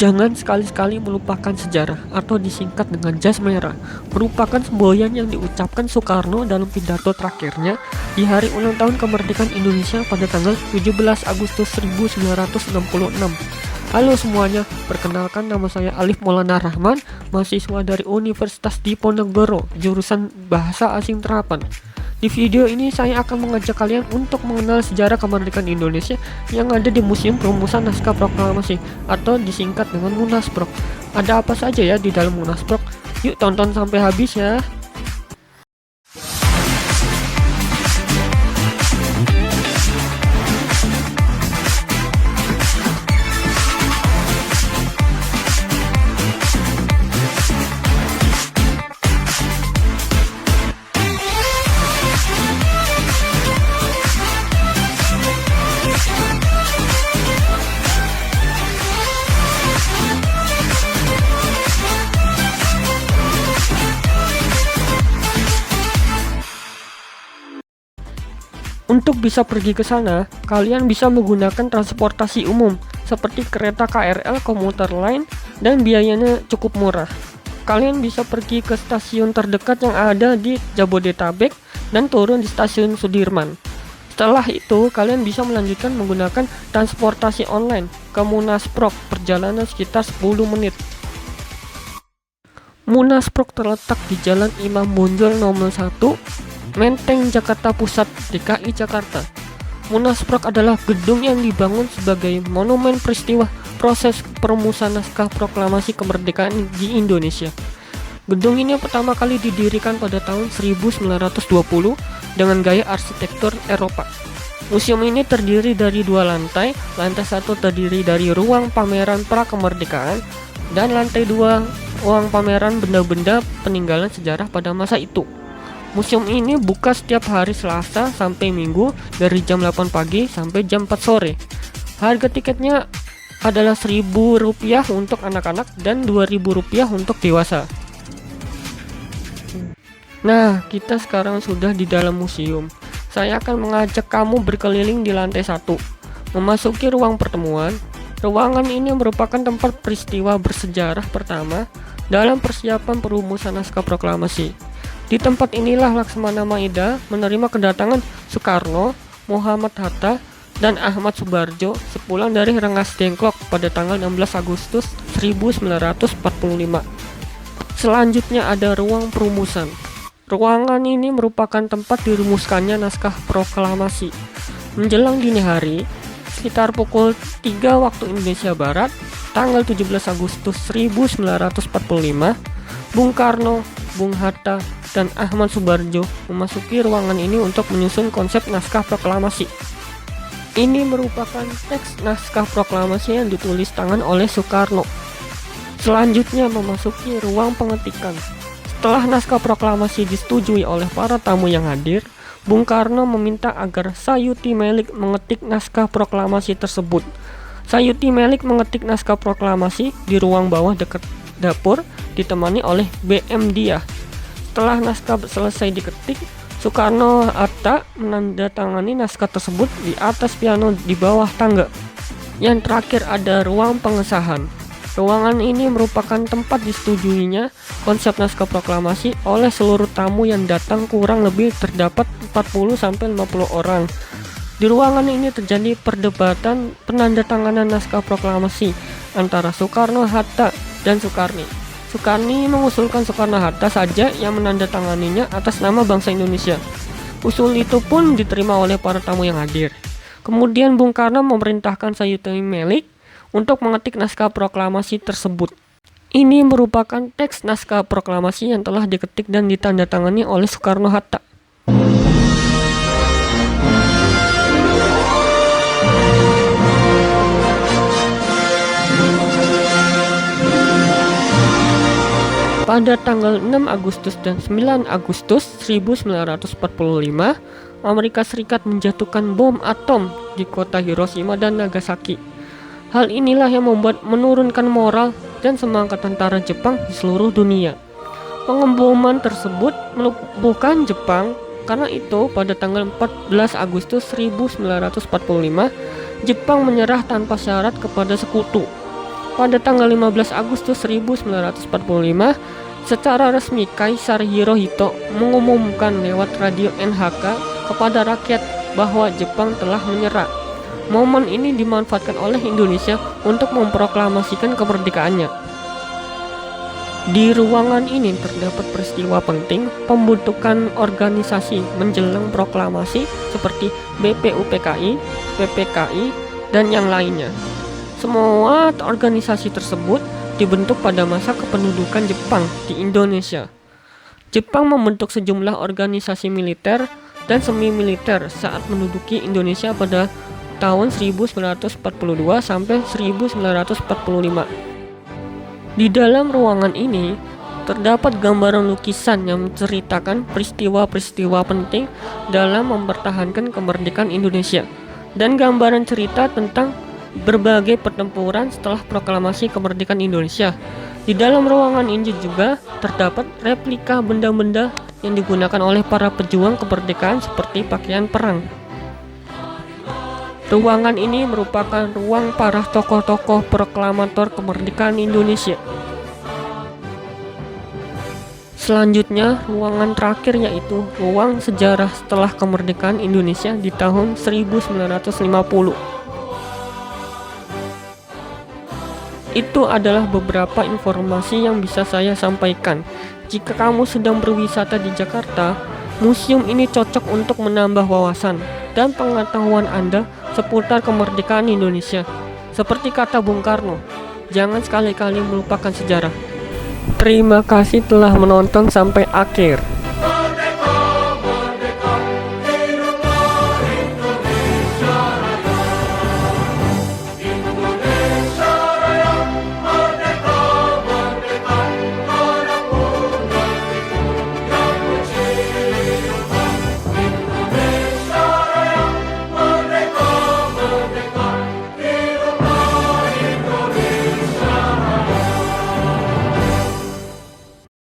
Jangan sekali-sekali melupakan sejarah atau disingkat dengan jas merah, merupakan semboyan yang diucapkan Soekarno dalam pidato terakhirnya di hari ulang tahun kemerdekaan Indonesia pada tanggal 17 Agustus 1966. Halo semuanya, perkenalkan nama saya Alif Maulana Rahman, mahasiswa dari Universitas Diponegoro, jurusan Bahasa Asing Terapan. Di video ini saya akan mengajak kalian untuk mengenal sejarah kemerdekaan Indonesia yang ada di Museum Perumusan Naskah Proklamasi atau disingkat dengan Munasprok. Ada apa saja ya di dalam Munasprok? Yuk tonton sampai habis ya. Untuk bisa pergi ke sana, kalian bisa menggunakan transportasi umum seperti kereta KRL komuter lain dan biayanya cukup murah. Kalian bisa pergi ke stasiun terdekat yang ada di Jabodetabek dan turun di stasiun Sudirman. Setelah itu, kalian bisa melanjutkan menggunakan transportasi online ke Munasprok, perjalanan sekitar 10 menit. Munasprok terletak di Jalan Imam Bonjol nomor 1, Menteng, Jakarta Pusat, DKI Jakarta. Munasprok adalah gedung yang dibangun sebagai monumen peristiwa proses perumusan naskah proklamasi kemerdekaan di Indonesia. Gedung ini pertama kali didirikan pada tahun 1920 dengan gaya arsitektur Eropa. Museum ini terdiri dari 2 lantai. Lantai 1 terdiri dari ruang pameran prakemerdekaan dan lantai 2 ruang pameran benda-benda peninggalan sejarah pada masa itu. Museum ini buka setiap hari Selasa sampai Minggu dari jam 8 pagi sampai jam 4 sore. Harga tiketnya adalah Rp1.000 untuk anak-anak dan Rp2.000 untuk dewasa. Nah, kita sekarang sudah di dalam museum. Saya akan mengajak kamu berkeliling di lantai 1, memasuki ruang pertemuan. Ruangan ini merupakan tempat peristiwa bersejarah pertama dalam persiapan perumusan naskah proklamasi. Di tempat inilah Laksmana Maida menerima kedatangan Soekarno, Muhammad Hatta, dan Ahmad Subarjo sepulang dari Rengas Dengklok pada tanggal 16 Agustus 1945. Selanjutnya ada ruang perumusan. Ruangan ini merupakan tempat dirumuskannya naskah proklamasi. Menjelang dini hari, sekitar pukul 3 waktu Indonesia Barat, tanggal 17 Agustus 1945, Bung Karno, Bung Hatta, dan Ahmad Subarjo memasuki ruangan ini untuk menyusun konsep naskah proklamasi. Ini merupakan teks naskah proklamasi yang ditulis tangan oleh Soekarno. Selanjutnya memasuki ruang pengetikan. Setelah naskah proklamasi disetujui oleh para tamu yang hadir, Bung Karno meminta agar Sayuti Melik mengetik naskah proklamasi tersebut. Sayuti Melik mengetik naskah proklamasi di ruang bawah dekat dapur, ditemani oleh BM Diah. Setelah naskah selesai diketik, Soekarno-Hatta menandatangani naskah tersebut di atas piano di bawah tangga. Yang terakhir ada ruang pengesahan. Ruangan ini merupakan tempat disetujuinya konsep naskah proklamasi oleh seluruh tamu yang datang. Kurang lebih terdapat 40-50 orang. Di ruangan ini terjadi perdebatan penandatanganan naskah proklamasi antara Soekarno-Hatta dan Soekarni. Soekarni mengusulkan Soekarno-Hatta saja yang menandatanganinya atas nama bangsa Indonesia. Usul itu pun diterima oleh para tamu yang hadir. Kemudian Bung Karno memerintahkan Sayuti Melik untuk mengetik naskah proklamasi tersebut. Ini merupakan teks naskah proklamasi yang telah diketik dan ditandatangani oleh Soekarno-Hatta. Pada tanggal 6 Agustus dan 9 Agustus 1945, Amerika Serikat menjatuhkan bom atom di kota Hiroshima dan Nagasaki. Hal inilah yang menurunkan moral dan semangat tentara Jepang di seluruh dunia. Pengeboman tersebut melumpuhkan Jepang. Karena itu, pada tanggal 14 Agustus 1945, Jepang menyerah tanpa syarat kepada sekutu. Pada tanggal 15 Agustus 1945, secara resmi Kaisar Hirohito mengumumkan lewat radio NHK kepada rakyat bahwa Jepang telah menyerah. Momen ini dimanfaatkan oleh Indonesia untuk memproklamasikan kemerdekaannya. Di ruangan ini terdapat peristiwa penting pembentukan organisasi menjelang proklamasi seperti BPUPKI, PPKI, dan yang lainnya. Semua organisasi tersebut dibentuk pada masa kependudukan Jepang di Indonesia. Jepang membentuk sejumlah organisasi militer dan semi-militer saat menduduki Indonesia pada tahun 1942 sampai 1945. Di dalam ruangan ini terdapat gambaran lukisan yang menceritakan peristiwa-peristiwa penting dalam mempertahankan kemerdekaan Indonesia dan gambaran cerita tentang berbagai pertempuran setelah proklamasi kemerdekaan Indonesia. Di dalam ruangan ini juga terdapat replika benda-benda yang digunakan oleh para pejuang kemerdekaan seperti pakaian perang. Ruangan ini merupakan ruang para tokoh-tokoh proklamator kemerdekaan Indonesia. Selanjutnya, ruangan terakhir yaitu ruang sejarah setelah kemerdekaan Indonesia di tahun 1950. Itu adalah beberapa informasi yang bisa saya sampaikan. Jika kamu sedang berwisata di Jakarta, museum ini cocok untuk menambah wawasan dan pengetahuan Anda seputar kemerdekaan Indonesia. Seperti kata Bung Karno, jangan sekali-kali melupakan sejarah. Terima kasih telah menonton sampai akhir.